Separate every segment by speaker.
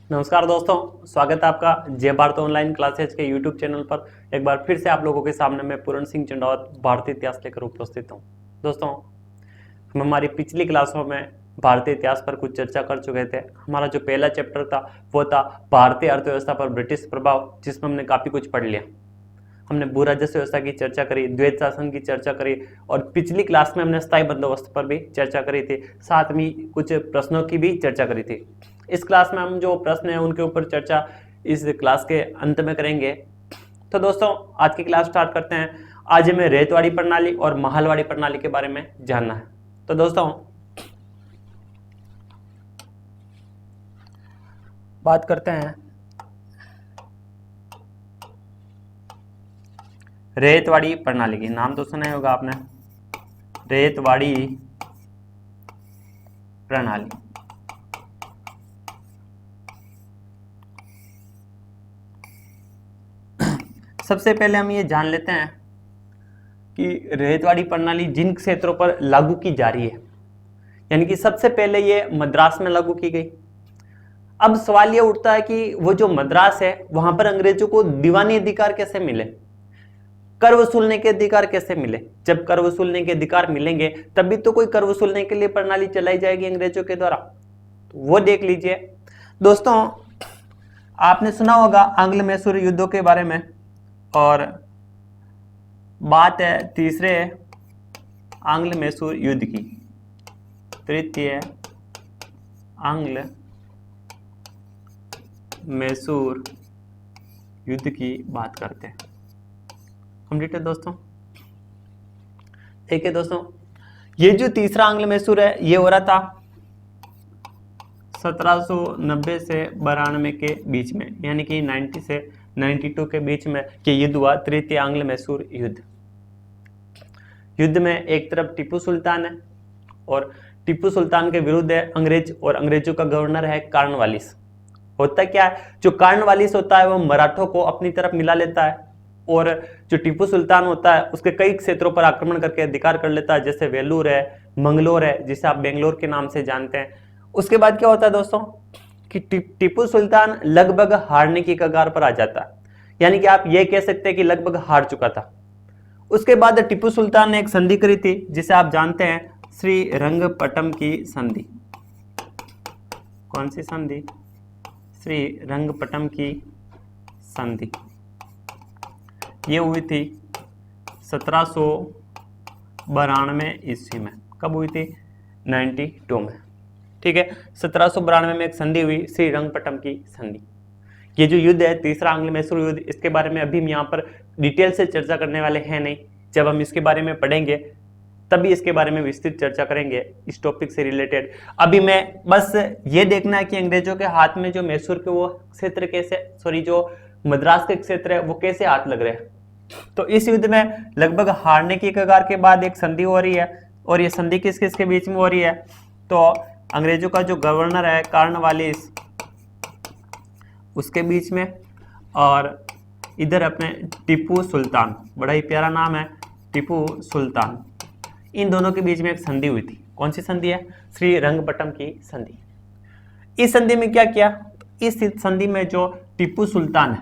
Speaker 1: नमस्कार दोस्तों, स्वागत है आपका जय भारत ऑनलाइन क्लासेज के यूट्यूब चैनल पर। एक बार फिर से आप लोगों के सामने मैं पूर्ण सिंह चंडावत भारतीय इतिहास लेकर उपस्थित हूँ। दोस्तों, हम हमारी पिछली क्लासों में भारतीय इतिहास पर कुछ चर्चा कर चुके थे। हमारा जो पहला चैप्टर था वो था भारतीय अर्थव्यवस्था पर ब्रिटिश प्रभाव, जिसमें हमने काफ़ी कुछ पढ़ लिया। हमने भू राजस्व व्यवस्था की चर्चा करी, द्वैत शासन की चर्चा करी और पिछली क्लास में हमने स्थायी बंदोबस्त पर भी चर्चा करी थी। साथ में कुछ प्रश्नों की भी चर्चा करी थी। इस क्लास में हम जो प्रश्न है उनके ऊपर चर्चा इस क्लास के अंत में करेंगे। तो दोस्तों, आज की क्लास स्टार्ट करते हैं। आज हमें रेतवाड़ी प्रणाली और महलवाड़ी प्रणाली के बारे में जानना है। तो दोस्तों, बात करते हैं रेतवाड़ी प्रणाली की। नाम तो सुना होगा आपने, रेतवाड़ी प्रणाली। सबसे पहले हम ये जान लेते हैं कि रेतवाड़ी प्रणाली जिन क्षेत्रों पर लागू की जा रही है, यानी कि सबसे पहले ये मद्रास में लागू की गई। अब सवाल ये उठता है कि वो जो मद्रास है वहां पर अंग्रेजों को दीवानी अधिकार कैसे मिले, कर वसूलने के अधिकार कैसे मिले। जब कर वसूलने के अधिकार मिलेंगे तभी तो कोई कर वसूलने के लिए प्रणाली चलाई जाएगी अंग्रेजों के द्वारा। तो वो देख लीजिए दोस्तों, आपने सुना होगा आंग्ल मैसूर युद्धों के बारे में, और बात है तीसरे आंग्ल मैसूर युद्ध की, तृतीय आंग्ल मैसूर युद्ध की बात करते हैं। कंप्लीट है दोस्तों। ठीक है दोस्तों, ये जो तीसरा आंग्ल मैसूर है ये हो रहा था 1790 से 92 के बीच में, यानी कि 90 से 92 के बीच में कि युद्ध हुआ, तृतीय आंग्ल मैसूर युद्ध। युद्ध में एक तरफ टीपू सुल्तान है और टीपू सुल्तान के विरुद्ध है अंग्रेज, और अंग्रेजों का गवर्नर है कार्नवालिस। होता क्या है, जो कार्नवालिस होता है वो मराठों को अपनी तरफ मिला लेता है, और जो टीपू सुल्तान होता है उसके कई क्षेत्रों पर आक्रमण करके अधिकार कर लेता है, जैसे वेलूर है, मंगलोर है, जिसे आप बेंगलोर के नाम से जानते हैं। उसके बाद क्या होता है दोस्तों कि टीपू सुल्तान लगभग हारने की कगार पर आ जाता है, यानी कि आप ये कह सकते हैं कि लगभग हार चुका था। उसके बाद टीपू सुल्तान ने एक संधि करी थी जिसे आप जानते हैं श्रीरंगपट्टम की संधि। कौन सी संधि? श्रीरंगपट्टम की संधि। ये हुई थी 1792 ईस्वी में। कब हुई थी? 92 में। ठीक है, 1792 में एक संधि हुई, श्रीरंगपट्टम की संधि। ये जो युद्ध है तीसरा आंग्ल मैसूर युद्ध, इसके बारे में अभी हम यहाँ पर डिटेल से चर्चा करने वाले हैं नहीं। जब हम इसके बारे में पढ़ेंगे तभी इसके बारे में विस्तृत चर्चा करेंगे इस टॉपिक से रिलेटेड। अभी मैं बस ये देखना है कि अंग्रेजों के हाथ में जो मैसूर के वो क्षेत्र कैसे, जो मद्रास के क्षेत्र है वो कैसे हाथ लग रहे हैं। तो इस युद्ध में लगभग हारने की कगार के बाद एक संधि हो रही है, और ये संधि किस किस के बीच में हो रही है? तो अंग्रेजों का जो गवर्नर है कार्नवालिस, उसके बीच में, और इधर अपने टीपू सुल्तान, बड़ा ही प्यारा नाम है टीपू सुल्तान, इन दोनों के बीच में एक संधि हुई थी। कौन सी संधि है? श्रीरंगपट्टम की संधि। इस संधि में क्या किया? इस संधि में जो टीपू सुल्तान है,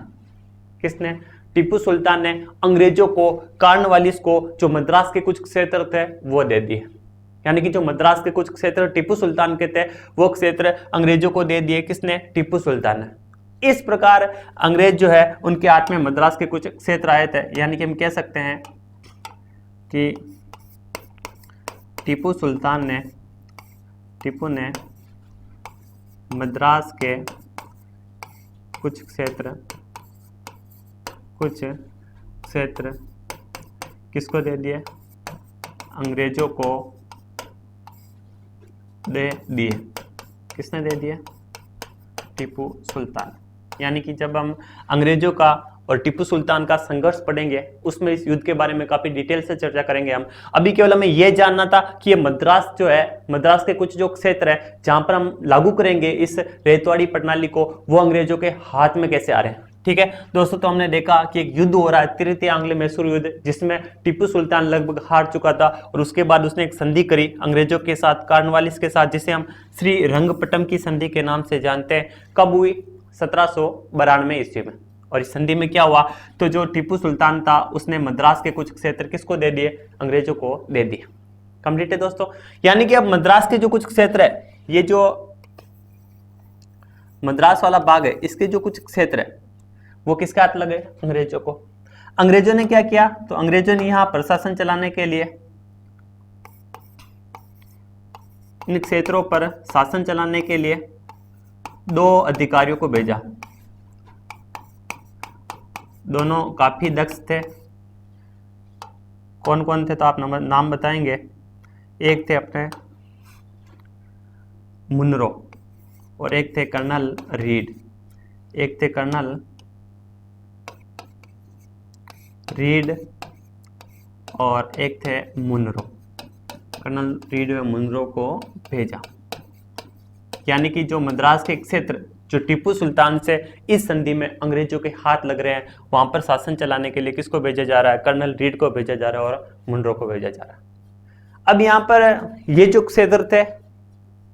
Speaker 1: किसने? टीपू सुल्तान ने अंग्रेजों को, कार्नवालिस को जो मद्रास के कुछ क्षेत्र थे वो दे दिए, यानी कि जो मद्रास के कुछ क्षेत्र टीपू सुल्तान के थे वो क्षेत्र अंग्रेजों को दे दिए। किसने? टीपू सुल्तान ने। इस प्रकार अंग्रेज जो है उनके हाथ में मद्रास के कुछ क्षेत्र आए थे, यानी कि हम कह सकते हैं कि टीपू ने मद्रास के कुछ क्षेत्र किसको दे दिए? अंग्रेजों को दे दिए। किसने दे दिए? टीपू सुल्तान। यानी कि जब हम अंग्रेजों का और टीपू सुल्तान का संघर्ष पढ़ेंगे उसमें इस युद्ध के बारे में काफी डिटेल से चर्चा करेंगे हम। अभी केवल हमें यह जानना था कि ये मद्रास जो है, मद्रास के कुछ जो क्षेत्र है जहां पर हम लागू करेंगे इस रेतवाड़ी प्रणाली को, वो अंग्रेजों के हाथ में कैसे आ रहे हैं। ठीक है दोस्तों, तो हमने देखा कि एक युद्ध हो रहा है, तृतीय आंग्ल मैसूर युद्ध, जिसमें टीपू सुल्तान लगभग हार चुका था, और उसके बाद उसने एक संधि करी अंग्रेजों के साथ, कार्नवालिस के साथ, जिसे हम श्रीरंगपट्टम की संधि के नाम से जानते हैं। कब हुई? 1792 ईस्वी में। और इस संधि में क्या हुआ, तो जो टीपू सुल्तान था उसने मद्रास के कुछ क्षेत्र किसको दे दिए, अंग्रेजों को दे दिए। कंप्लीट है दोस्तों। यानी कि अब मद्रास के जो कुछ क्षेत्र है, ये जो मद्रास वाला भाग है, इसके जो कुछ क्षेत्र है वो किसके हाथ लगे, अंग्रेजों को। अंग्रेजों ने क्या किया, तो अंग्रेजों ने यहां प्रशासन चलाने के लिए, इन क्षेत्रों पर शासन चलाने के लिए 2 अधिकारियों को भेजा। दोनों काफी दक्ष थे। कौन कौन थे, तो आप नाम बताएंगे। एक थे अपने मुनरो और एक थे कर्नल रीड। एक थे कर्नल रीड और एक थे मुनरो। कर्नल रीड व मुनरो को भेजा। यानी कि जो मद्रास के क्षेत्र जो टीपू सुल्तान से इस संधि में अंग्रेजों के हाथ लग रहे हैं, वहां पर शासन चलाने के लिए किसको भेजा जा रहा है, कर्नल रीड को भेजा जा रहा है और मुनरो को भेजा जा रहा है। अब यहाँ पर ये जो क्षेत्र थे,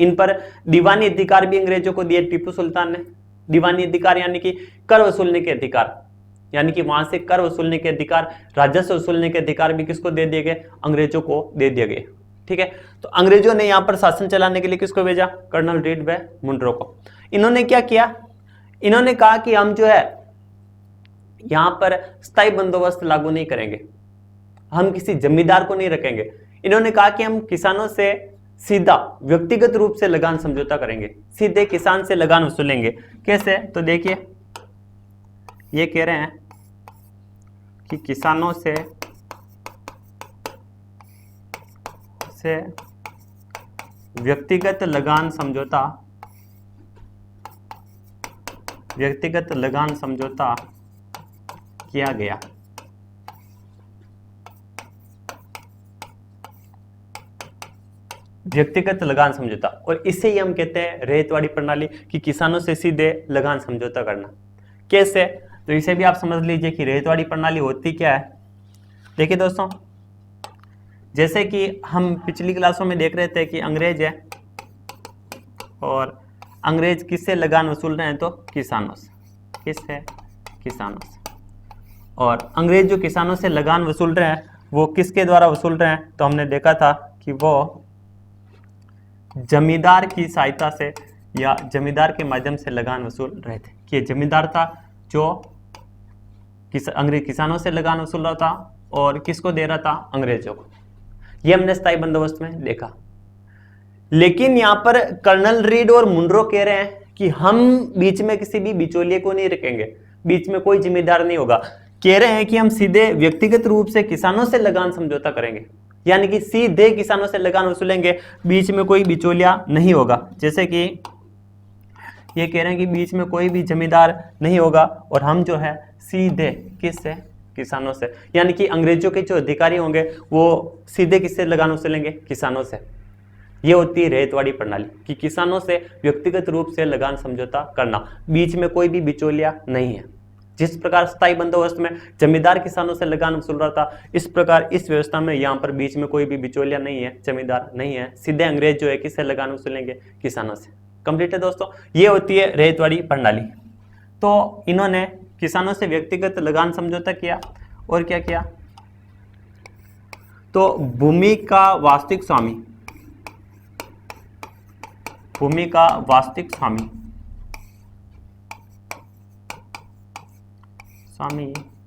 Speaker 1: इन पर दीवानी अधिकार भी अंग्रेजों को दिए टीपू सुल्तान ने। दीवानी अधिकार यानी कि कर वसूलने के अधिकार, यानी कि वहां से कर वसूलने के अधिकार, राजस्व वसूलने के अधिकार भी किसको दे दिए गए, अंग्रेजों को दे दिए गए। ठीक है, तो अंग्रेजों ने यहां पर शासन चलाने के लिए किसको भेजा, कर्नल रीड व मुनरो को। इन्होंने क्या किया, इन्होंने कहा कि हम जो है यहां पर स्थायी बंदोबस्त लागू नहीं करेंगे, हम किसी जमींदार को नहीं रखेंगे। इन्होंने कहा कि हम किसानों से सीधा व्यक्तिगत रूप से लगान समझौता करेंगे, सीधे किसान से लगान वसूलेंगे। कैसे, तो देखिए ये कह रहे हैं कि किसानों से व्यक्तिगत लगान समझौता किया गया। व्यक्तिगत लगान समझौता, और इसे ही हम कहते हैं रेतवाड़ी प्रणाली, कि किसानों से सीधे लगान समझौता करना। कैसे, तो इसे भी आप समझ लीजिए कि रेतवाड़ी प्रणाली होती क्या है। देखिए दोस्तों, जैसे कि हम पिछली क्लासों में देख रहे थे कि अंग्रेज है और अंग्रेज किससे लगान वसूल रहे हैं, तो किसानों से। किससे, किसानों से। और अंग्रेज जो किसानों से लगान वसूल रहे हैं वो किसके द्वारा वसूल रहे हैं, तो हमने देखा था कि वो जमींदार की सहायता से या जमींदार के माध्यम से लगान वसूल रहे थे। कि जमींदार था जो अंग्रेज किसानों से लगान वसूल रहा था और किसको दे रहा था, अंग्रेजों को। ये हमने स्थायी बंदोबस्त में देखा। लेकिन यहां पर कर्नल रीड और मुनरो कह रहे हैं कि हम बीच में किसी भी बिचौलिए को नहीं रखेंगे, बीच में कोई जिम्मेदार नहीं होगा। कह रहे हैं कि हम सीधे व्यक्तिगत रूप से किसानों से लगान समझौता करेंगे, यानी कि सीधे किसानों से लगान वसूलेंगे, बीच में कोई बिचौलिया नहीं होगा। जैसे कि ये कह रहे हैं कि बीच में कोई भी जमींदार नहीं होगा और हम जो है सीधे किससे, किसानों से। यानी कि अंग्रेजों के जो अधिकारी होंगे वो सीधे किससे लगान वसूलेंगे, किसानों से। ये होती है रेतवाड़ी प्रणाली, कि किसानों से व्यक्तिगत रूप से लगान समझौता करना, बीच में कोई भी बिचौलिया नहीं है। जिस प्रकार स्थायी बंदोबस्त में जमींदार किसानों से लगान वसूल रहा था, इस प्रकार इस व्यवस्था में यहाँ पर बीच में कोई भी बिचौलिया नहीं है, जमींदार नहीं है, सीधे अंग्रेज जो है किससे लगान वसूलेंगे, किसानों से। कंप्लीट है दोस्तों, ये होती है रेतवाड़ी प्रणाली। तो इन्होंने किसानों से व्यक्तिगत लगान समझौता किया और क्या किया, तो भूमि का वास्तविक स्वामी, भूमि का वास्तविक स्वामी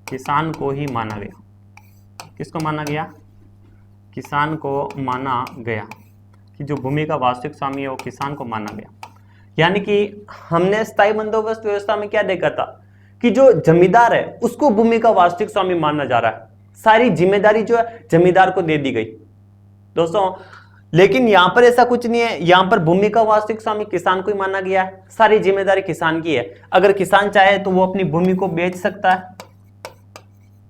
Speaker 1: किसान को ही माना गया। किसको माना गया, किसान को माना गया, कि जो भूमि का वास्तविक स्वामी है वो किसान को माना गया। यानी कि हमने स्थायी बंदोबस्त व्यवस्था में क्या देखा था कि जो जमींदार है उसको भूमि का वास्तविक स्वामी माना जा रहा है, सारी जिम्मेदारी जो है जमींदार को दे दी गई दोस्तों। लेकिन यहां पर ऐसा कुछ नहीं है, यहां पर भूमि का वास्तविक स्वामी किसान को ही माना गया है, सारी जिम्मेदारी किसान की है। अगर किसान चाहे तो वो अपनी भूमि को बेच सकता है,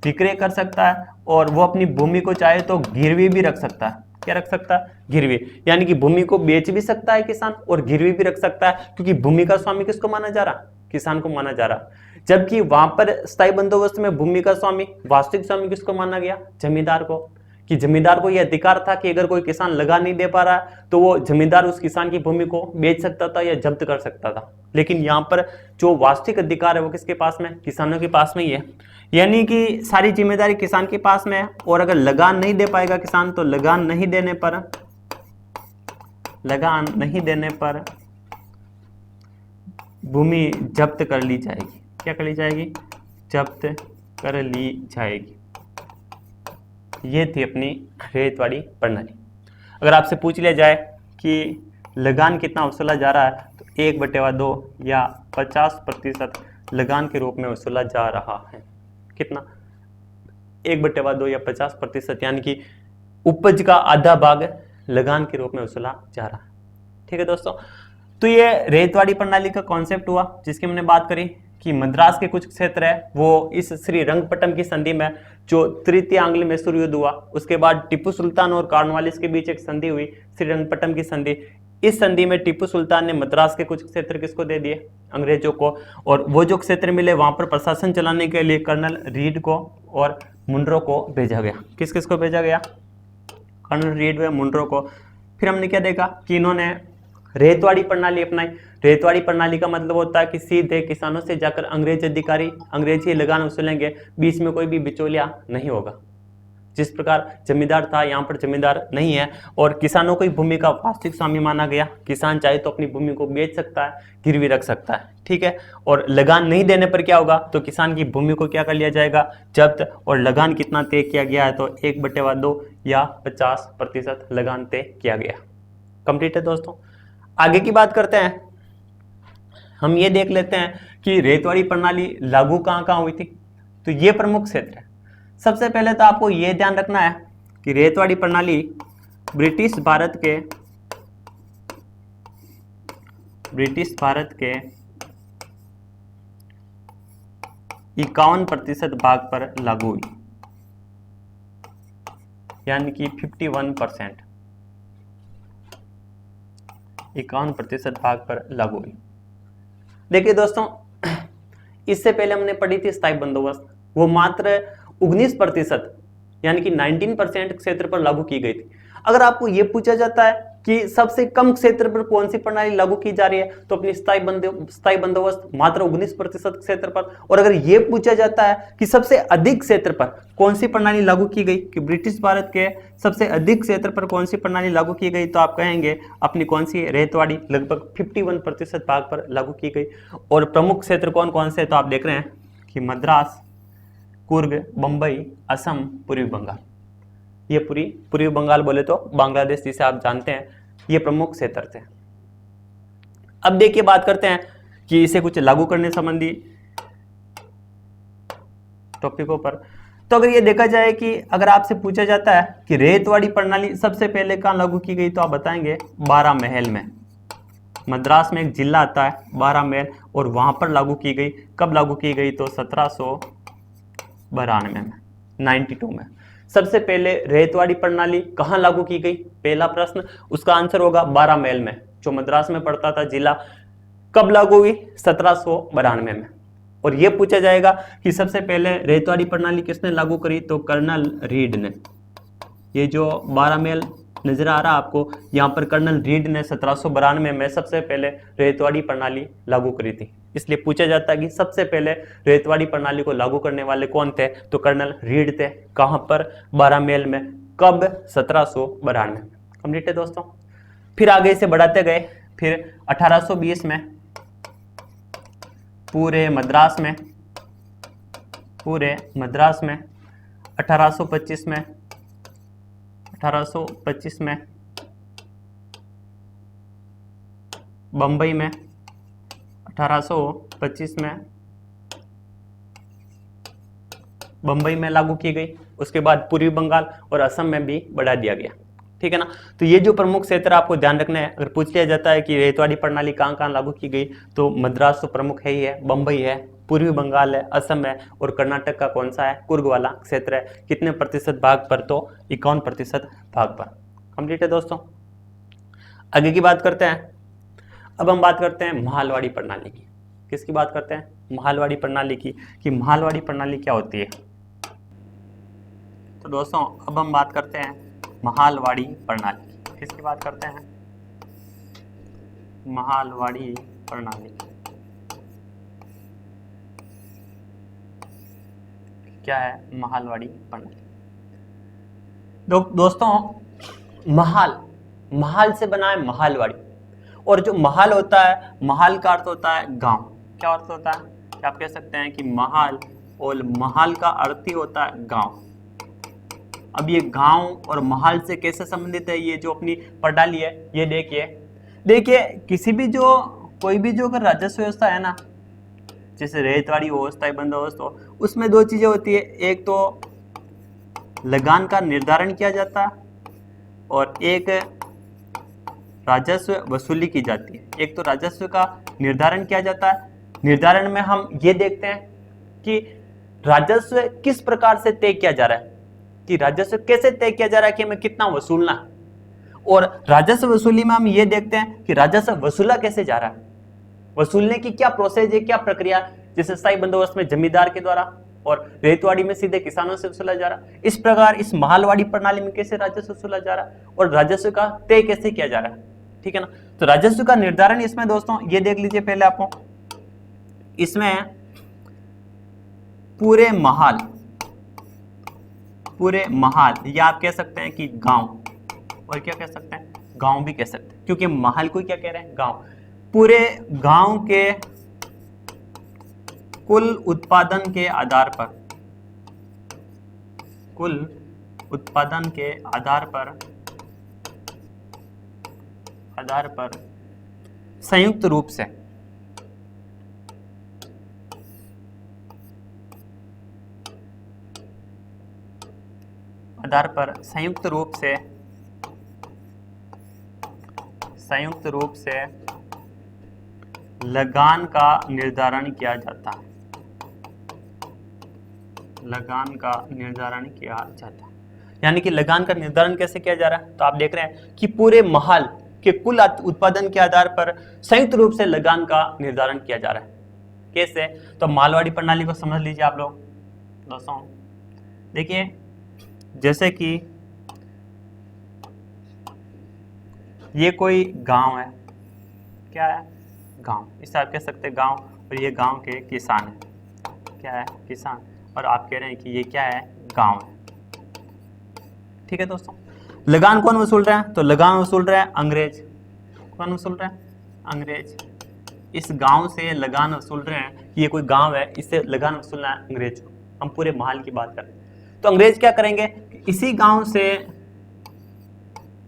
Speaker 1: विक्रय कर सकता है, और वो अपनी भूमि को चाहे तो गिरवी भी रख सकता है। क्या रख सकता है, गिरवी। यानी कि भूमि को बेच भी सकता है किसान और गिरवी भी रख सकता है, क्योंकि भूमि का स्वामी किसको माना जा रहा, किसान को माना जा रहा। जबकि वहां पर स्थायी बंदोबस्त में भूमि का स्वामी, वास्तविक स्वामी किसको माना गया, जमींदार को। कि जमींदार को यह अधिकार था कि अगर कोई किसान लगा नहीं दे पा रहा है तो वो जमींदार उस किसान की भूमि को बेच सकता था या जब्त कर सकता था। लेकिन यहाँ पर जो वास्तविक अधिकार है वो किसके पास में, किसानों के पास में ही है। यानी कि सारी जिम्मेदारी किसान के पास में है, और अगर लगान नहीं दे पाएगा किसान तो लगान नहीं देने पर भूमि जब्त कर ली जाएगी। क्या कर ली जाएगी, जब्त कर ली जाएगी। ये थी अपनी रेतवाड़ी प्रणाली। अगर आपसे पूछ लिया जाए कि लगान कितना वसूला जा रहा है तो 1/2 या 50% लगान के रूप में वसूला जा रहा है। कितना, 1/2 या 50%, यानी कि उपज का आधा भाग लगान के रूप में वसूला जा रहा है। ठीक है दोस्तों, तो ये रेतवाड़ी प्रणाली का कॉन्सेप्ट हुआ जिसकी हमने बात करी कि मद्रास के कुछ क्षेत्र है वो इस श्रीरंगपट्टम की संधि में, जो तृतीय आंग्ल मैसूर युद्ध हुआ, उसके बाद टीपू सुल्तान और कॉर्नवालिस के बीच एक संधि हुई श्रीरंगपट्टम की संधि। इस संधि में टीपू सुल्तान ने मद्रास के कुछ क्षेत्र किसको दे दिए, अंग्रेजों को, और वो जो क्षेत्र मिले वहां पर प्रशासन चलाने के लिए कर्नल रीड को और मुनरो को भेजा गया। किस किस को भेजा गया, कर्नल रीड व मुनरो को। फिर हमने क्या देखा कि इन्होंने रेतवाड़ी प्रणाली अपनाई। रेतवाड़ी प्रणाली का मतलब होता है कि सीधे किसानों से जाकर अंग्रेज अधिकारी अंग्रेजी लगान वसूलेंगे, बीच में कोई भी बिचौलिया नहीं होगा। जिस प्रकार जमींदार था, यहाँ पर जमींदार नहीं है और किसानों को ही भूमि का वास्तविक स्वामी माना गया। किसान चाहे तो अपनी भूमि को बेच सकता है, गिरवी रख सकता है, ठीक है। और लगान नहीं देने पर क्या होगा, तो किसान की भूमि को क्या कर लिया जाएगा, जब्त। और लगान कितना तय किया गया है, तो 1/2 या 50% लगान तय किया गया। कंप्लीट है दोस्तों। आगे की बात करते हैं, हम ये देख लेते हैं कि रेतवाड़ी प्रणाली लागू कहाँ हुई थी। तो ये प्रमुख क्षेत्र है। सबसे पहले तो आपको ये ध्यान रखना है कि रेतवाड़ी प्रणाली ब्रिटिश भारत के 51% भाग पर लागू हुई, यानी कि 51%, 51% भाग पर लागू हुई। देखिए दोस्तों, इससे पहले हमने पढ़ी थी स्थायी बंदोबस्त, वो मात्र 19% यानी कि 19% क्षेत्र पर लागू की गई थी। अगर आपको यह पूछा जाता है कि सबसे कम क्षेत्र पर कौन सी प्रणाली लागू की जा रही है, तो अपनी स्थायी बंदोबस्त मात्र 19% क्षेत्र पर। और अगर यह पूछा जाता है कि सबसे अधिक क्षेत्र पर कौन सी प्रणाली लागू की गई, कि ब्रिटिश भारत के सबसे अधिक क्षेत्र पर कौन सी प्रणाली लागू की गई, तो आप कहेंगे अपनी कौन सी, रेतवाड़ी, लगभग 51% भाग पर लागू की गई। और प्रमुख क्षेत्र कौन कौन से, तो आप देख रहे हैं कि मद्रास, कुर्ग, बंबई, असम, पूर्वी बंगाल। ये पूर्वी बंगाल बोले तो बांग्लादेश जिसे आप जानते हैं, ये प्रमुख क्षेत्र थे। अब देखिए बात करते हैं कि इसे कुछ लागू करने संबंधी टॉपिकों पर। तो अगर ये देखा जाए कि अगर आपसे पूछा जाता है कि रेतवाड़ी प्रणाली सबसे पहले कहाँ लागू की गई, तो आप बताएंगे 12 महल में। मद्रास में एक जिला आता है 12 महल, और वहां पर लागू की गई। कब लागू की गई, तो 1792 में, 92 में। सबसे पहले रेतवाड़ी प्रणाली कहां लागू की गई, पहला प्रश्न, उसका आंसर होगा 12 महल में, जो मद्रास में पड़ता था जिला। कब लागू हुई, 1792 में। और यह पूछा जाएगा कि सबसे पहले रेतवाड़ी प्रणाली किसने लागू करी, तो कर्नल रीड ने। ये जो 12 महल नजर आ रहा है आपको, यहाँ पर कर्नल रीड ने 1792 में सबसे पहले रेतवाड़ी प्रणाली लागू करी थी। इसलिए पूछा जाता है कि सबसे पहले रेतवाड़ी प्रणाली को लागू करने वाले कौन थे, तो कर्नल रीड थे। कहां पर, 12 महल में। कब, 1792। कंप्लीट है दोस्तों। फिर आगे इसे बढ़ाते गए, फिर 1820 में पूरे मद्रास में, 1825 में बंबई में, 1825 में बंबई में लागू की गई। उसके बाद पूर्वी बंगाल और असम में भी बढ़ा दिया गया, ठीक है ना। तो ये जो प्रमुख क्षेत्र आपको ध्यान रखना है। अगर पूछ लिया जाता है कि रेतवाड़ी प्रणाली कहाँ कहाँ लागू की गई, तो मद्रास तो प्रमुख है ही है, बंबई है, पूर्वी बंगाल है, असम है, और कर्नाटक का कौन सा है, कुर्ग वाला क्षेत्र है। कितने प्रतिशत भाग पर, तो 51% भाग पर। कंप्लीट है दोस्तों। आगे की बात करते हैं। अब हम बात करते हैं महालवाड़ी प्रणाली की। किसकी बात करते हैं, महालवाड़ी प्रणाली की, कि महालवाड़ी प्रणाली क्या होती है। तो दोस्तों अब हम बात करते हैं महालवाड़ी प्रणाली। किसकी बात करते हैं? महालवाड़ी प्रणाली। क्या है महालवाड़ी प्रणाली? दोस्तों महाल से बना है महालवाड़ी, और जो महाल होता है, महाल का अर्थ होता है गांव। क्या अर्थ होता है? क्या आप कह सकते हैं कि महाल, और महाल का अर्थ ही होता है गांव। अब ये गांव और महाल से कैसे संबंधित है, ये जो अपनी प्रणाली है, ये देखिए किसी भी कोई भी अगर राजस्व व्यवस्था है ना, जैसे रेतवाड़ी हो, अस्थायी बंदोबस्त हो, उसमें दो चीजें होती है। एक तो लगान का निर्धारण किया जाता है और एक राजस्व वसूली की जाती है। एक तो राजस्व का निर्धारण किया जाता है। निर्धारण में हम ये देखते हैं कि राजस्व किस प्रकार से तय किया जा रहा है, कि राजस्व कैसे तय किया जा रहा है कि हमें कितना वसूलना है। और राजस्व वसूली में हम ये देखते हैं कि राजस्व वसूला कैसे जा रहा है, वसूलने की क्या प्रोसेस है, क्या प्रक्रिया। जैसे स्थायी बंदोबस्त में जमींदार के द्वारा और रेतवाड़ी में सीधे किसानों से वसूला जा रहा है। इस प्रकार इस महालवाड़ी प्रणाली में कैसे राजस्व वसूला जा रहा है और राजस्व का तय कैसे किया जा रहा है, ठीक है ना। तो राजस्व का निर्धारण इसमें दोस्तों ये देख लीजिए पहले आपको, इसमें पूरे महाल या आप कह सकते हैं कि गांव, और क्या कह सकते हैं, गांव भी कह सकते हैं, क्योंकि महल को क्या कह रहे हैं, गांव। पूरे गांव के कुल उत्पादन के आधार पर संयुक्त रूप से लगान का निर्धारण किया जाता है। यानी कि लगान का निर्धारण कैसे किया जा रहा है, तो आप देख रहे हैं कि पूरे महल के कुल उत्पादन के आधार पर संयुक्त रूप से लगान का निर्धारण किया जा रहा है। कैसे? तो मालवाड़ी प्रणाली को समझ लीजिए आप लोग। दोस्तों देखिए, जैसे कि ये कोई गांव है, क्या है, गांव, इसे आप कह सकते हैं गांव, और ये गांव के किसान है, क्या है, किसान, और आप कह रहे हैं कि ये क्या है, गांव है, ठीक है दोस्तों। लगान कौन वसूल रहा है, तो लगान वसूल रहा है अंग्रेज। कौन वसूल रहा है, अंग्रेज। इस गांव से लगान वसूल रहे हैं, ये कोई गांव है, इससे लगान वसूलना है अंग्रेज को। हम पूरे महल की बात करें तो अंग्रेज क्या करेंगे, इसी गांव से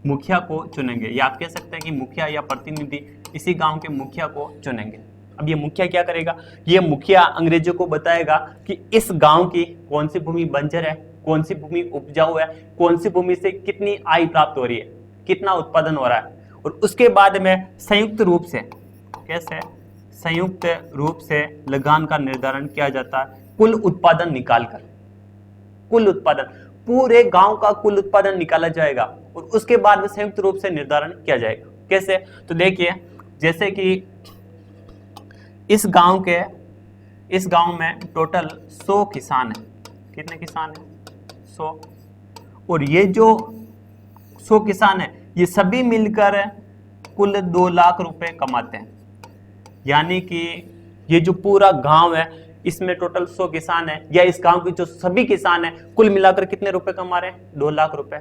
Speaker 1: मुखिया को चुनेंगे, या आप कह सकते हैं कि मुखिया या प्रतिनिधि इसी गांव के मुखिया को चुनेंगे। अब ये मुखिया क्या करेगा, ये मुखिया अंग्रेजों को बताएगा कि इस गांव की कौन सी भूमि बंजर है, कौन सी भूमि उपजाऊ है, कौन सी भूमि से कितनी आय प्राप्त हो रही है, कितना उत्पादन हो रहा है। और उसके बाद में संयुक्त रूप से, कैसे, संयुक्त रूप से लगान का निर्धारण किया जाता है, कुल उत्पादन निकालकर। कुल उत्पादन, पूरे गांव का कुल उत्पादन निकाला जाएगा और उसके बाद में संयुक्त रूप से निर्धारण किया जाएगा। कैसे, तो देखिए, जैसे कि इस गांव में टोटल 100 किसान है। कितने किसान है, 100। और ये जो 100 किसान है, ये सभी मिलकर कुल 2 लाख रुपए कमाते हैं। यानी कि ये जो पूरा गांव है, इसमें टोटल 100 किसान है, या इस गांव के जो सभी किसान है, कुल मिलाकर कितने रुपए कमा रहे हैं, 2 लाख रुपए।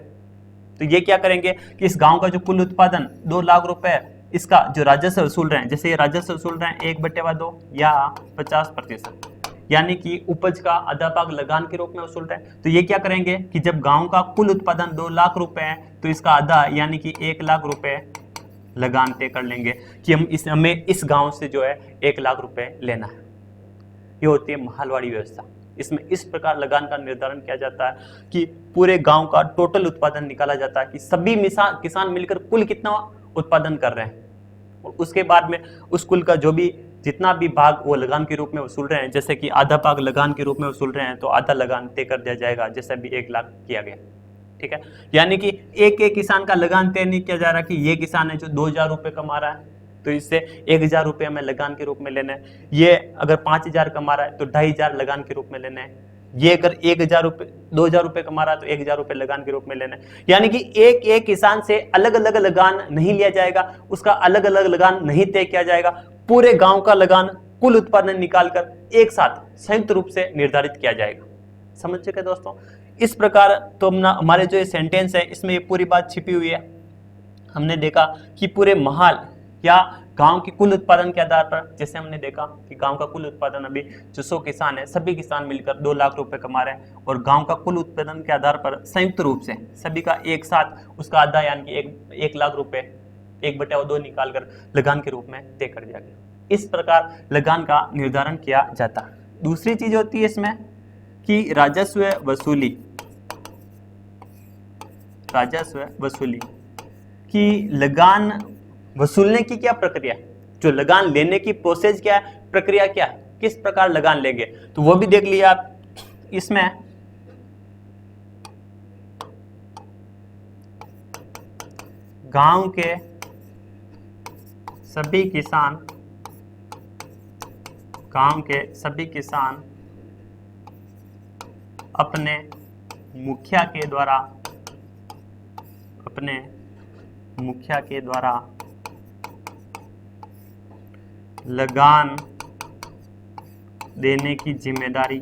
Speaker 1: तो ये क्या करेंगे कि इस गांव का जो कुल उत्पादन 2 लाख रुपए है, इसका जो राजस्व वसूल रहे हैं, जैसे ये राजस्व वसूल रहे हैं 1/2 या 50%, यानी कि उपज का आधा भाग लगान के रूप में वसूल रहे हैं। तो ये क्या करेंगे कि जब गांव का कुल उत्पादन 2 लाख रुपए है, तो इसका आधा यानी कि 1 लाख रुपए लगान तय कर लेंगे कि हमें इस गांव से जो है 1 लाख रुपए लेना है। ये होती है महलवाड़ी व्यवस्था। इसमें इस प्रकार लगान का निर्धारण किया जाता है कि पूरे गांव का टोटल उत्पादन निकाला जाता है कि सभी किसान मिलकर कुल कितना उत्पादन कर रहे हैं, और उसके बाद में उस कुल का जो भी जितना भी भाग वो लगान के रूप में वसूल रहे हैं, जैसे कि आधा भाग लगान के रूप में वसूल रहे हैं, तो आधा लगान तय कर दिया जाएगा, जैसे भी 1 लाख किया गया, ठीक है। यानी कि एक किसान का लगान तय नहीं किया जा रहा कि ये किसान है जो 2000 रुपये कमा रहा है, तो इससे 1000 रुपये हमें लगान के रूप में लेना है। ये अगर 5000 कमा रहा है तो 2500 लगान के रूप में लेना है। ये अगर 1,000 रुपये 2,000 रुपये कमा रहा है तो 1,000 रुपये लगान के रूप में लेना है। यानी कि एक एक किसान से अलग अलग लगान नहीं लिया जाएगा, उसका अलग अलग लगान नहीं तय किया जाएगा, पूरे गांव का लगान कुल उत्पादन निकालकर एक साथ संयुक्त रूप से निर्धारित किया जाएगा। समझ चुके दोस्तों? इस प्रकार तो हमारे जो ये सेंटेंस है इसमें ये पूरी बात छिपी हुई है। हमने देखा कि पूरे महल या गांव के कुल उत्पादन के आधार पर, जैसे हमने देखा कि गांव का कुल उत्पादन अभी जो 100 किसान है, सभी किसान मिलकर 2 लाख रुपए कमा रहे हैं, और गांव का कुल उत्पादन के आधार पर संयुक्त रूप से सभी का एक साथ उसका आधा यानी कि 1 लाख रुपए 1/2 निकालकर लगान के रूप में तय कर दिया गया। इस प्रकार लगान का निर्धारण किया जाता। दूसरी चीज होती है इसमें कि राजस्व वसूली। राजस्व वसूली की लगान वसूलने की क्या प्रक्रिया, जो लगान लेने की प्रोसेस क्या है, प्रक्रिया क्या है, किस प्रकार लगान लेंगे, तो वो भी देख लिया आप। इसमें गांव के सभी किसान अपने मुखिया के द्वारा लगान देने की जिम्मेदारी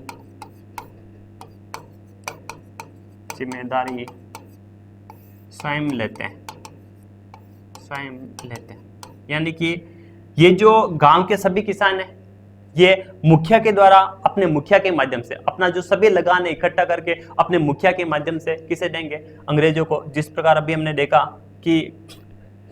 Speaker 1: स्वयं लेते हैं। यानी कि ये जो गांव के सभी किसान हैं, ये मुखिया के द्वारा अपने मुखिया के माध्यम से अपना जो सभी लगान इकट्ठा करके अपने मुखिया के माध्यम से किसे देंगे, अंग्रेजों को। जिस प्रकार अभी हमने देखा कि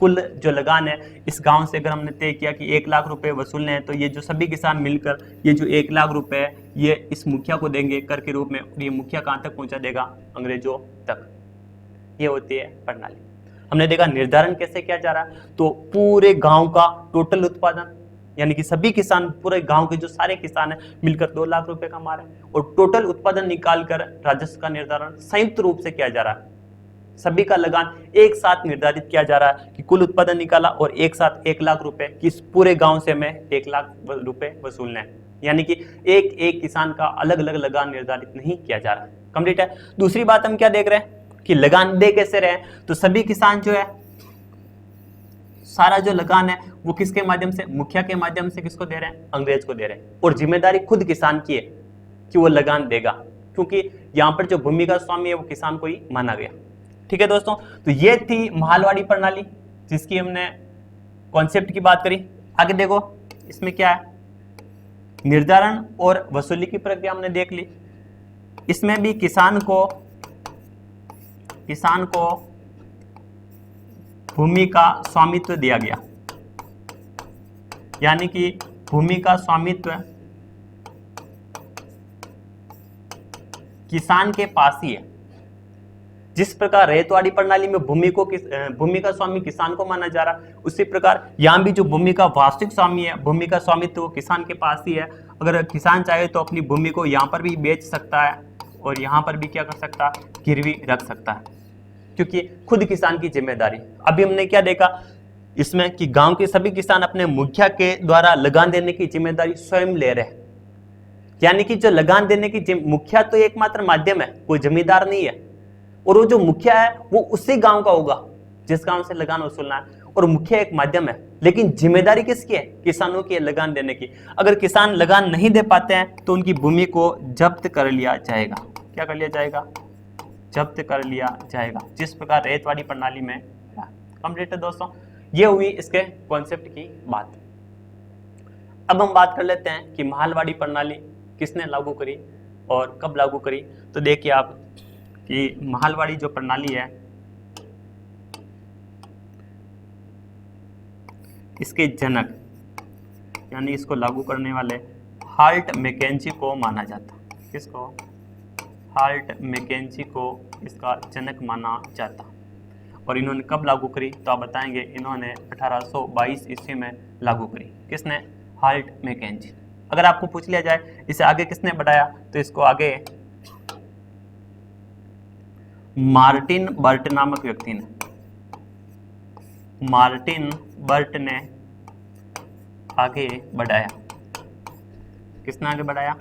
Speaker 1: कुल जो लगान है इस गांव से अगर हमने तय किया कि 1 लाख रुपए वसूलने हैं, तो ये जो सभी किसान मिलकर ये जो 1 लाख रुपए है ये इस मुखिया को देंगे कर के रूप में, और ये मुखिया कहां तक पहुंचा देगा, अंग्रेजों तक। ये होती है प्रणाली। हमने देखा निर्धारण कैसे किया जा रहा है, तो पूरे गांव का टोटल उत्पादन, यानी कि सभी किसान, पूरे गांव के जो सारे किसान हैं मिलकर 2 लाख रुपए कमा रहे हैं, और टोटल उत्पादन निकालकर राजस्व का निर्धारण संयुक्त रूप से किया जा रहा है। सभी का लगान एक साथ निर्धारित किया जा रहा है कि कुल उत्पादन निकाला और एक साथ 1 लाख रुपए, किस पूरे गांव से मैं 1 लाख रुपए वसूलने हैं। यानी कि एक एक किसान का अलग अलग लगान निर्धारित नहीं किया जा रहा है। कंप्लीट है। दूसरी बात हम क्या देख रहे हैं कि लगान दे कैसे रहे, तो सभी किसान जो है सारा जो लगान है वो किसके माध्यम से, मुखिया के माध्यम से किसको दे रहे हैं, अंग्रेज को दे रहे हैं, और जिम्मेदारी खुद किसान की है कि वो लगान देगा, क्योंकि यहाँ पर जो भूमि का स्वामी है वो किसान को ही माना गया। ठीक है दोस्तों, तो ये थी महलवाड़ी प्रणाली जिसकी हमने कॉन्सेप्ट की बात करी। आगे देखो इसमें क्या है, निर्धारण और वसूली की प्रक्रिया हमने देख ली। इसमें भी किसान को भूमि का स्वामित्व दिया गया, यानी कि भूमि का स्वामित्व किसान के पास ही है। जिस प्रकार रेतवाड़ी प्रणाली में भूमि का स्वामी किसान को माना जा रहा है, उसी प्रकार यहाँ भी जो भूमि का वास्तविक स्वामी है, भूमि का स्वामित्व वो किसान के पास ही है। अगर किसान चाहे तो अपनी भूमि को यहाँ पर भी बेच सकता है और यहाँ पर भी क्या कर सकता है, गिरवी रख सकता है, क्योंकि खुद किसान की जिम्मेदारी। अभी हमने क्या देखा इसमें कि गांव के सभी किसान अपने मुखिया के द्वारा लगान देने की जिम्मेदारी स्वयं ले रहे हैं। यानी कि जो लगान देने की मुखिया तो एकमात्र माध्यम है, कोई जमींदार नहीं है, और वो जो मुखिया है वो उसी गांव का होगा जिस गांव से लगान वसूलना है, और मुखिया एक माध्यम है, लेकिन जिम्मेदारी किसकी है, किसानों की है लगान देने की। अगर किसान लगान नहीं दे पाते हैं तो उनकी भूमि को जब्त कर लिया जाएगा। क्या कर लिया जाएगा, जब्त कर लिया जाएगा, जिस प्रकार रेतवाड़ी प्रणाली में। कंप्लीट है दोस्तों, ये हुई इसके कॉन्सेप्ट की बात। अब हम बात कर लेते हैं कि महलवाड़ी प्रणाली किसने लागू करी और कब लागू करी। तो देखिए आप कि महलवाड़ी जो प्रणाली है इसके जनक यानी इसको लागू करने वाले हाल्ट मैकेंजी को माना जाता। किसको, हाल्ट मैकेंजी को इसका जनक माना जाता। और इन्होंने कब लागू करी तो आप बताएंगे, इन्होंने 1822 ईस्वी में लागू करी। किसने, हाल्ट मैकेंजी। अगर आपको पूछ लिया जाए इसे आगे किसने बढ़ाया तो इसको आगे मार्टिन बर्ट नामक व्यक्ति ने, मार्टिन बर्ट ने आगे बढ़ाया। किसने आगे बढ़ाया,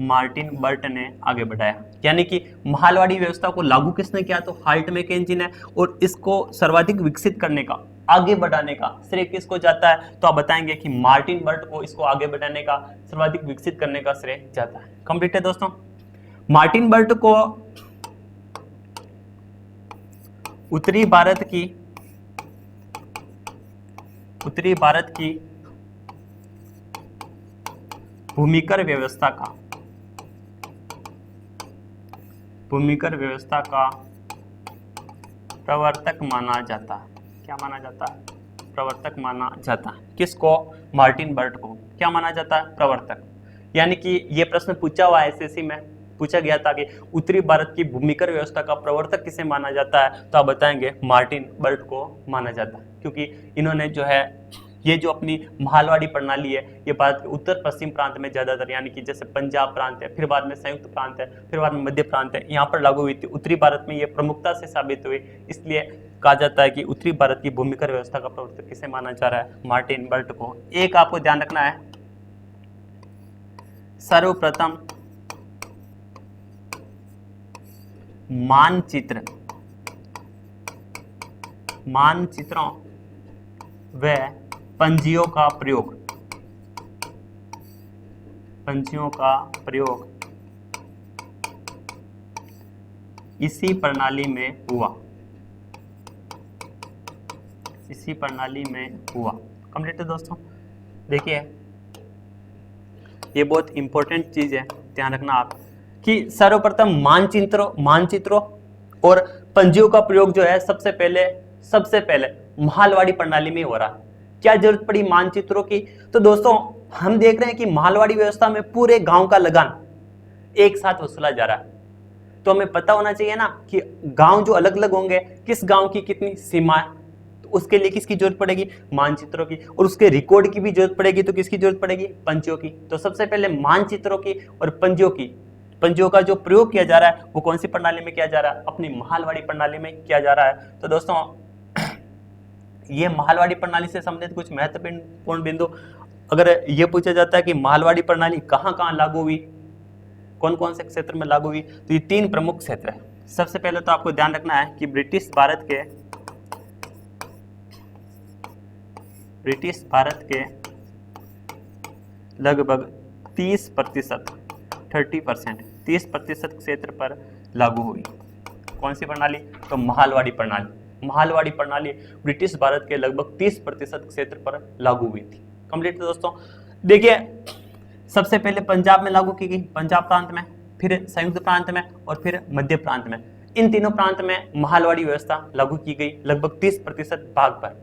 Speaker 1: मार्टिन बर्ट ने आगे बढ़ाया। यानी कि महालवाड़ी व्यवस्था को लागू किसने किया? तो हार्ट मैकेंजी ने। और इसको सर्वाधिक विकसित करने का, आगे बढ़ाने का श्रेय किसको जाता है? तो आप बताएंगे कि मार्टिन बर्ट को इसको आगे बढ़ाने का, सर्वाधिक विकसित करने का श्रेय जाता है। कंप्लीट है दोस्तों। मार्टिन बर्ट को उत्तरी भारत की भूमिकर व्यवस्था का प्रवर्तक माना जाता है। क्या माना जाता है? प्रवर्तक माना जाता है। किसको? मार्टिन बर्ट को क्या माना जाता है? प्रवर्तक। यानी कि ये प्रश्न पूछा हुआ एसएससी में पूछा गया था कि उत्तरी भारत की भूमिकर व्यवस्था का प्रवर्तक किसे माना जाता है? तो आप बताएंगे मार्टिन बर्ट को माना जाता है, क्योंकि इन्होंने जो है ये जो अपनी महालवाड़ी प्रणाली है, ये भारत के उत्तर पश्चिम प्रांत में ज्यादातर, यानी कि जैसे पंजाब प्रांत है, फिर बाद में संयुक्त प्रांत है, फिर बाद में मध्य प्रांत है, यहाँ पर लागू हुई थी। उत्तरी भारत में ये प्रमुखता से साबित हुई, इसलिए कहा जाता है कि उत्तरी भारत की भूमिकर व्यवस्था का प्रवर्तक किसे माना जा रहा है? मार्टिन बर्ट को। एक आपको ध्यान रखना है, सर्वप्रथम मानचित्रों व पंजियों का प्रयोग इसी प्रणाली में हुआ। कंप्लीट है दोस्तों। देखिए ये बहुत इंपॉर्टेंट चीज है, ध्यान रखना आप कि सर्वप्रथम मानचित्रों और पंजियों का प्रयोग जो है सबसे पहले महालवाड़ी प्रणाली में हो रहा है। क्या जरूरत पड़ी मानचित्रों की? तो दोस्तों हम देख रहे हैं कि महालवाड़ी व्यवस्था में पूरे गांव का लगान एक साथ वसूला जा रहा है, तो हमें पता होना चाहिए ना कि गांव जो अलग अलग होंगे, किस गांव की कितनी सीमा है, तो उसके लिए किसकी जरूरत पड़ेगी? मानचित्रों की। और उसके रिकॉर्ड की भी जरूरत पड़ेगी, तो किसकी जरूरत पड़ेगी? पंजियों की। तो सबसे पहले मानचित्रों की और पंजियों का जो प्रयोग किया जा रहा है वो कौन सी प्रणाली में किया जा रहा है? अपनी महालवाड़ी प्रणाली में किया जा रहा है। तो दोस्तों ये महालवाड़ी प्रणाली से संबंधित कुछ महत्वपूर्ण बिंदु, अगर ये पूछा जाता है कि महालवाड़ी प्रणाली कहाँ लागू हुई, कौन कौन से क्षेत्र में लागू हुई, तो ये 3 प्रमुख क्षेत्र है। सबसे पहले तो आपको ध्यान रखना है कि ब्रिटिश भारत के लगभग 30% क्षेत्र पर लागू हुई। कौन सी प्रणाली? तो महालवाड़ी प्रणाली ब्रिटिश भारत के लगभग 30% क्षेत्र पर लागू हुई थी। कंप्लीट है दोस्तों। देखिए सबसे पहले पंजाब में लागू की गई, पंजाब प्रांत में, फिर संयुक्त प्रांत में और फिर मध्य प्रांत में। इन तीनों प्रांत में महालवाड़ी व्यवस्था लागू की गई लगभग 30% भाग पर।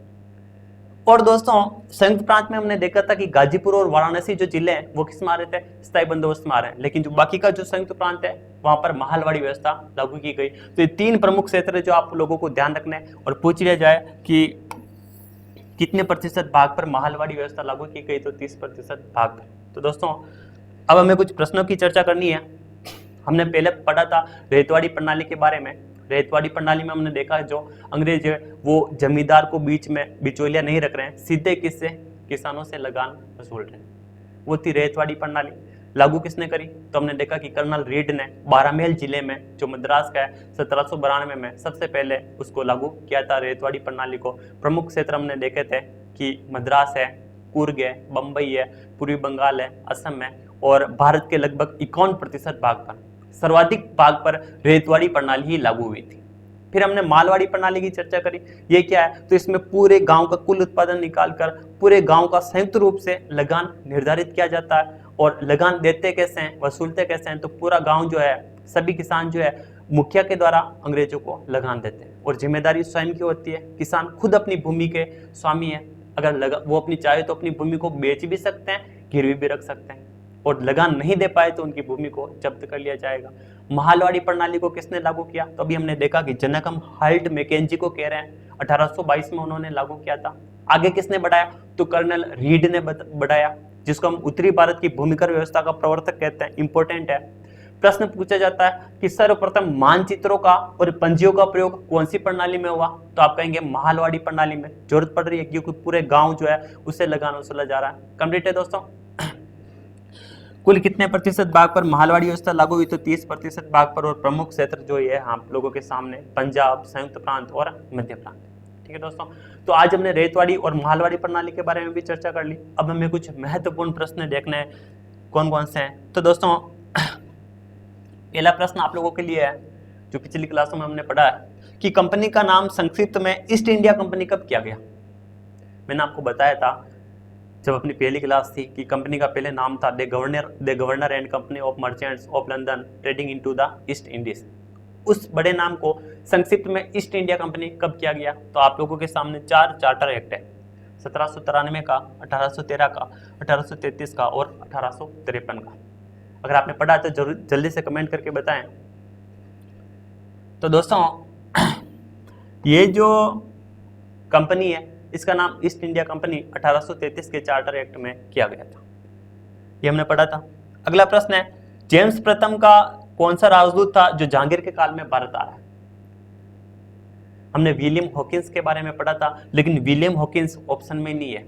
Speaker 1: और दोस्तों संयुक्त प्रांत में हमने देखा था कि गाजीपुर और वाराणसी जो जिले हैं वो किस में आ रहे थे? स्थायी बंदोबस्त में आ रहे हैं, लेकिन जो बाकी का जो संयुक्त प्रांत है वहां पर महालवाड़ी व्यवस्था लागू की गई। तो ये 3 प्रमुख क्षेत्र है जो आप लोगों को ध्यान रखना है। और पूछ लिया जाए कि कितने प्रतिशत भाग पर महालवाड़ी व्यवस्था लागू की गई, तो 30% भाग पर। तो दोस्तों अब हमें कुछ प्रश्नों की चर्चा करनी है। हमने पहले पढ़ा था रेतवाड़ी प्रणाली के बारे में। रेतवाड़ी प्रणाली में हमने देखा है जो अंग्रेज है वो जमींदार को बीच में बिचौलिया नहीं रख रहे हैं, सीधे किससे? किसानों से लगान वसूल रहे हैं। वो थी रेतवाड़ी प्रणाली। लागू किसने करी? तो हमने देखा कि कर्नल रीड ने बारामेल जिले में जो मद्रास का है 1792 में सबसे पहले उसको लागू किया था रेतवाड़ी प्रणाली को। प्रमुख क्षेत्र हमने देखे थे कि मद्रास है, कुर्ग है, बंबई है, पूर्वी बंगाल है, असम है, और भारत के लगभग 51% भाग पर, सर्वाधिक भाग पर रेतवाड़ी प्रणाली ही लागू हुई थी। फिर हमने मालवाड़ी प्रणाली की चर्चा करी। ये क्या है? तो इसमें पूरे गांव का कुल उत्पादन निकालकर पूरे गांव का संयुक्त रूप से लगान निर्धारित किया जाता है। और लगान देते कैसे हैं, वसूलते कैसे हैं? तो पूरा गांव जो है, सभी किसान जो है मुखिया के द्वारा अंग्रेजों को लगान देते हैं। और जिम्मेदारी स्वयं की होती है, किसान खुद अपनी भूमि के स्वामी है। अगर वो अपनी चाहे तो अपनी भूमि को बेच भी सकते हैं, गिरवी भी रख सकते हैं, और लगान नहीं दे पाए तो उनकी भूमि को जब्त कर लिया जाएगा। महालवाड़ी प्रणाली को किसने लागू किया? तो अभी हमने देखा कि जनक हम हार्ट मैकेंजी को कह रहे हैं, 1822 में उन्होंने लागू किया था। आगे किसने बढ़ाया? तो कर्नल रीड ने बढ़ाया, जिसको हम उत्तरी भारत की भूमिकर व्यवस्था का प्रवर्तक कहते हैं। इंपॉर्टेंट है। प्रश्न पूछा जाता है कि सर्वप्रथम मानचित्रों का और पंजियों का प्रयोग कौन सी प्रणाली में हुआ? तो आप कहेंगे महालवाड़ी प्रणाली में। जरूरत पड़ रही है क्योंकि पूरे गांव जो है उससे लगान वसूला जा रहा है। कंप्लीट है दोस्तों। कुल कितने प्रतिशत भाग पर माहलवाड़ी व्यवस्था लागू हुई? तो 30% भाग पर। और प्रमुख क्षेत्र जो ये हम लोगों के सामने पंजाब, संयुक्त प्रांत और मध्य प्रांत। ठीक है दोस्तों, तो आज हमने रेतवाड़ी और माहलवाड़ी प्रणाली के बारे में भी चर्चा कर ली। अब हमें कुछ महत्वपूर्ण प्रश्न देखने हैं, कौन कौन से हैं। तो दोस्तों पहला प्रश्न आप लोगों के लिए है, जो पिछली क्लासों में हमने पढ़ा है कि कंपनी का नाम संक्षिप्त में ईस्ट इंडिया कंपनी कब किया गया। मैंने आपको बताया था जब अपनी पहली क्लास थी कि कंपनी का पहले नाम था the governor and company of merchants of London trading into the East Indies. उस बड़े नाम को संक्षिप्त में ईस्ट इंडिया कंपनी कब किया गया? तो आप लोगों के सामने 4 चार्टर एक्ट है, 1793 का, 1813 का, 1833 का और 1853 का। अगर आपने पढ़ा है तो जरूर जल्दी से कमेंट करके बताएं। तो दोस्तों ये जो कंपनी है इसका नाम ईस्ट इंडिया कंपनी 1833 के चार्टर एक्ट में किया गया था, ये हमने पढ़ा था। अगला प्रश्न है, जेम्स प्रथम का कौन सा राजदूत था जो जहांगीर के काल में भारत आ रहा है? हमने विलियम हॉकिंस के बारे में पढ़ा था, लेकिन विलियम हॉकिंस ऑप्शन में नहीं है,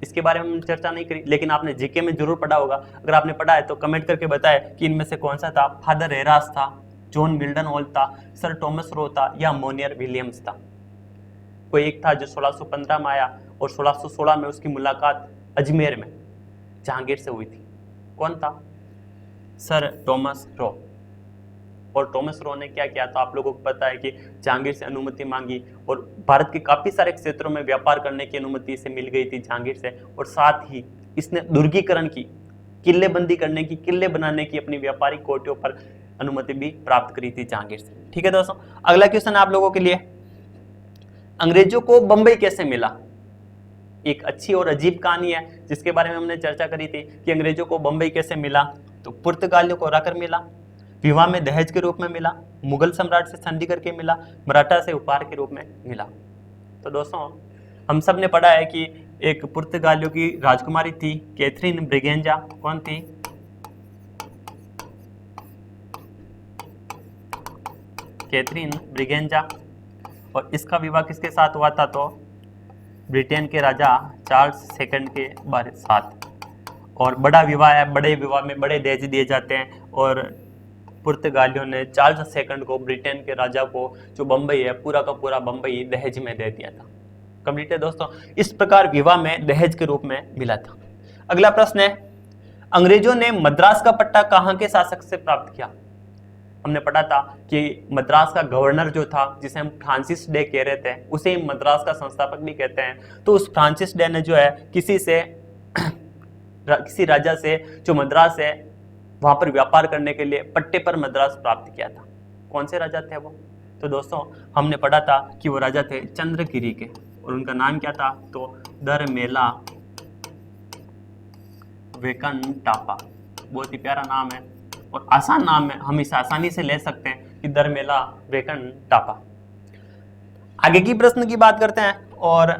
Speaker 1: इसके बारे में चर्चा नहीं करी, लेकिन आपने जीके में जरूर पढ़ा होगा। अगर आपने पढ़ा है तो कमेंट करके बताएं कि इनमें से कौन सा था। फादर हेरास था, जॉन मिल्टन हॉल था, सर टॉमस रो था या मोनियर विलियम्स था। कोई एक था जो 1615 में आया और 1616 में उसकी मुलाकात अजमेर में जहांगीर से हुई थी। कौन था? Sir Thomas Roe. और टॉमस रो ने क्या किया? तो आप लोगों को पता है कि जहांगीर से अनुमति मांगी और भारत के काफी सारे क्षेत्रों में व्यापार करने की अनुमति इसे मिल गई थी जहांगीर से। और साथ ही इसने दुर्गीकरण की, किलेबंदी करने की, किले बनाने की अपनी व्यापारिक कोटियों पर अनुमति भी प्राप्त करी थी जहांगीर से। ठीक है दोस्तों, अगला क्वेश्चन आप लोगों के लिए, अंग्रेजों को बंबई कैसे मिला? एक अच्छी और अजीब कहानी है जिसके बारे में हमने चर्चा करी थी कि अंग्रेजों को बंबई कैसे मिला। तो पुर्तगालियों को हराकर मिला, विवाह में दहेज के रूप में मिला, मुगल सम्राट से संधि करके मिला, मराठा से उपहार के रूप में मिला। तो दोस्तों हम सब ने पढ़ा है कि एक पुर्तगालियों की राजकुमारी थी कैथरीन ब्रिगेंजा। कौन थी? कैथरीन ब्रिगेंजा। और इसका विवाह किसके साथ हुआ था? तो ब्रिटेन के राजा चार्ल्स सेकंड के साथ। और बड़ा विवाह है, बड़े विवाह में बड़े दहेज दिए जाते हैं और पुर्तगालियों ने चार्ल्स सेकंड को, ब्रिटेन के राजा को, जो बंबई है पूरा का पूरा बंबई दहेज में दे दिया था। कंप्लीट है दोस्तों, इस प्रकार विवाह में दहेज के रूप में मिला था। अगला प्रश्न है, अंग्रेजों ने मद्रास का पट्टा कहां के शासक से प्राप्त किया? हमने पढ़ा था कि मद्रास का गवर्नर जो था, जिसे हम फ्रांसिस डे कह रहे थे, उसे ही मद्रास का संस्थापक भी कहते हैं। तो उस फ्रांसिस डे ने जो है किसी राजा से जो मद्रास है वहां पर व्यापार करने के लिए पट्टे पर मद्रास प्राप्त किया था। कौन से राजा थे वो? तो दोस्तों हमने पढ़ा था कि वो राजा थे चंद्रगिरी के, और उनका नाम क्या था? तो दरमेला वेंकटापा। बहुत ही प्यारा नाम है और आसान नाम है, हम इसे आसानी से ले सकते हैं कि दरमेला वेंकटापा। आगे की प्रश्न की बात करते हैं, और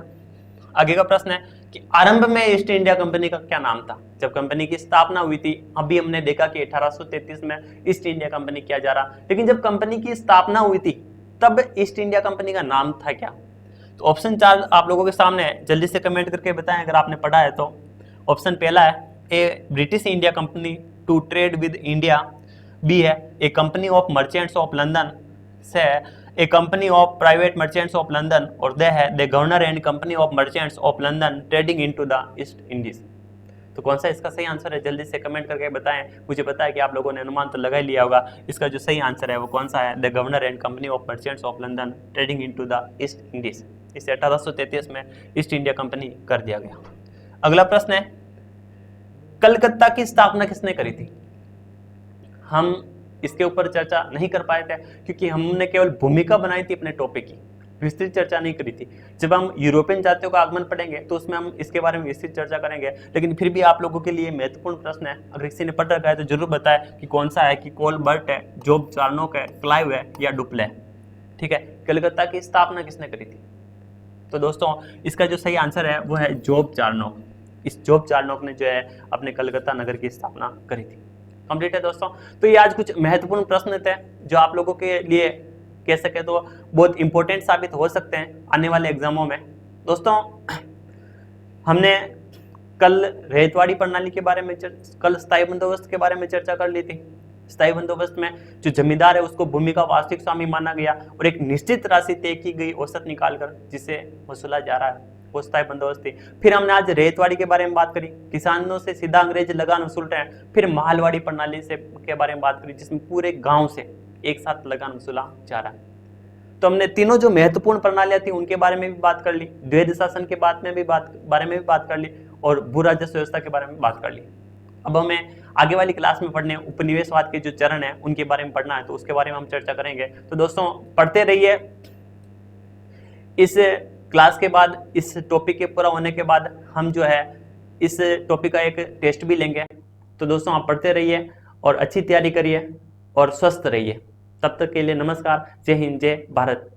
Speaker 1: आगे का प्रश्न है कि आरंभ में ईस्ट इंडिया कंपनी का क्या नाम था? जब कंपनी की स्थापना हुई थी, अभी हमने देखा कि 1833 में ईस्ट इंडिया कंपनी किया जा रहा, लेकिन जब कंपनी की स्थापना हुई थी तब ईस्ट इंडिया कंपनी का नाम था क्या? तो ऑप्शन 4 आप लोगों के सामने है, जल्दी से कमेंट करके बताएं अगर आपने पढ़ा है तो। ऑप्शन पहला है a British India company to trade with India, B है a company of merchants of London, C a company of private merchants of London, और द है the governor and company of merchants of London trading into the East Indies. तो कौन सा इसका सही answer है? जल्दी से कमेंट करके बताएं। मुझे पता है कि आप लोगों ने अनुमान तो लगा ही लिया होगा, इसका जो सही आंसर है वो कौन सा है? The governor and company of merchants of London trading into the East Indies. इसे 1833 में ईस्ट इंडिया कंपनी कर दिया गया। अगला प्रश्न है, कलकत्ता की स्थापना किसने करी थी? हम इसके ऊपर चर्चा नहीं कर पाए थे क्योंकि हमने केवल भूमिका बनाई थी अपने टॉपिक की, विस्तृत चर्चा नहीं करी थी। जब हम यूरोपियन जातियों का आगमन पढ़ेंगे तो उसमें हम इसके बारे में विस्तृत चर्चा करेंगे, लेकिन फिर भी आप लोगों के लिए महत्वपूर्ण प्रश्न है, अगर किसी ने पढ़ रखा है तो जरूर बताएं कि कौन सा है, कि कोलबर्ट है, जॉब चार्नोक है, क्लाइव है या डुप्ले है। ठीक है, कलकत्ता की स्थापना किसने करी थी? तो दोस्तों इसका जो सही आंसर है वो है जॉब चार्नोक। इस जॉब चार्नोक ने जो है अपने कलकत्ता नगर की स्थापना करी थी। कंप्लीट है दोस्तों। तो ये आज कुछ महत्वपूर्ण प्रश्न थे जो आप लोगों के लिए कह सके तो बहुत इंपॉर्टेंट साबित हो सकते हैं आने वाले एग्जामों में। दोस्तों हमने कल रैयतवाड़ी प्रणाली के बारे में कल स्थायी बंदोबस्त के बारे में चर्चा कर ली थी। स्थायी बंदोबस्त में जो जमींदार है उसको भूमि का वास्तविक स्वामी माना गया और एक निश्चित राशि तय की गई औसत निकालकर जिसे वसूला जा रहा है, वो स्थायी बंदोबस्त थी। फिर हमने आज रैयतवाड़ी के बारे में बात करी, किसानों से सीधा अंग्रेज लगान वसूल रहे हैं। फिर मालवाड़ी प्रणाली से के बारे में बात करी, जिसमें पूरे गांव से एक साथ लगान वसूला जा रहा है। तो हमने तीनों जो महत्वपूर्ण प्रणालियां थी उनके बारे में भी बात कर ली, द्वैध शासन के बारे में भी बात कर ली और भू राजस्व व्यवस्था के बारे में बात कर ली। अब हमें आगे वाली क्लास में पढ़ने उपनिवेशवाद के जो चरण है उनके बारे में पढ़ना है, तो उसके बारे में हम चर्चा करेंगे। तो दोस्तों पढ़ते रहिए। इस क्लास के बाद, इस टॉपिक के पूरा होने के बाद हम जो है इस टॉपिक का एक टेस्ट भी लेंगे। तो दोस्तों आप पढ़ते रहिए और अच्छी तैयारी करिए और स्वस्थ रहिए। तब तक के लिए नमस्कार। जय हिंद, जय भारत।